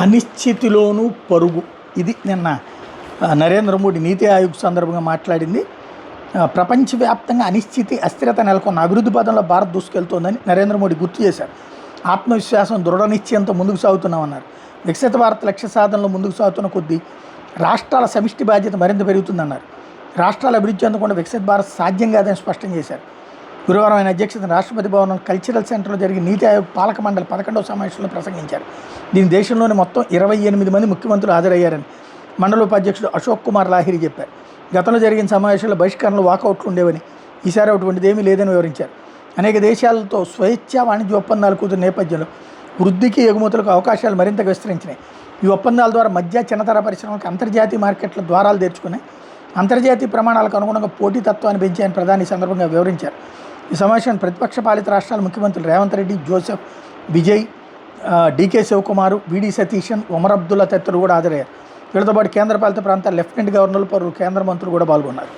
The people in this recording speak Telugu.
అనిశ్చితిలోనూ పరుగు. ఇది నిన్న నరేంద్ర మోడీ నీతి ఆయోగ్ సందర్భంగా మాట్లాడింది. ప్రపంచవ్యాప్తంగా అనిశ్చితి, అస్థిరత నెలకొన్న అభివృద్ధి పదంలో భారత్ దూసుకెళ్తోందని నరేంద్ర మోడీ గుర్తు చేశారు. ఆత్మవిశ్వాసం, దృఢ నిశ్చయంతో ముందుకు సాగుతున్నామన్నారు. వికసిత భారత్ లక్ష్య సాధనలో ముందుకు సాగుతున్న కొద్దీ రాష్ట్రాల సమిష్టి బాధ్యత మరింత పెరుగుతుందన్నారు. రాష్ట్రాల అభివృద్ధి చెందకుండా వికసిత భారత్ సాధ్యం కాదని స్పష్టం చేశారు. గురువారం ఆయన అధ్యక్షతన రాష్ట్రపతి భవనం కల్చరల్ సెంటర్లో జరిగిన నీతి ఆయోగ్ పాలక మండలి 11వ సమావేశంలో ప్రసంగించారు. దీని దేశంలోని మొత్తం 28 మంది ముఖ్యమంత్రులు హాజరయ్యారని మండలి ఉపాధ్యక్షుడు అశోక్ కుమార్ లాహిరి చెప్పారు. గతంలో జరిగిన సమావేశంలో బహిష్కరణలు, వాకౌట్లు ఉండేవని, ఈసారి అటువంటిది ఏమీ లేదని వివరించారు. అనేక దేశాలతో స్వేచ్ఛా వాణిజ్య ఒప్పందాలు కుదిరిన నేపథ్యంలో వృద్ధికి, ఎగుమతులకు అవకాశాలు మరింతగా విస్తరించినాయి. ఈ ఒప్పందాల ద్వారా మధ్య, చిన్నతర పరిశ్రమలకు అంతర్జాతీయ మార్కెట్ల ద్వారాలు తెరుచుకున్నాయి. అంతర్జాతీయ ప్రమాణాలకు అనుగుణంగా పోటీతత్వాన్ని పెంచాయని ప్రధాని సందర్భంగా వివరించారు. ఈ సమావేశాన్ని ప్రతిపక్ష పాలిత రాష్ట్రాల ముఖ్యమంత్రులు రేవంత్ రెడ్డి, జోసెఫ్ విజయ్, డీకే శివకుమార్, విడి సతీశన్, ఒమర్ అబ్దుల్లా తదితరులు కూడా హాజరయ్యారు. వీళ్ళతో పాటు కేంద్రపాలిత ప్రాంతాల లెఫ్టినెంట్ గవర్నర్లు, పలువురు కేంద్ర మంత్రులు కూడా పాల్గొన్నారు.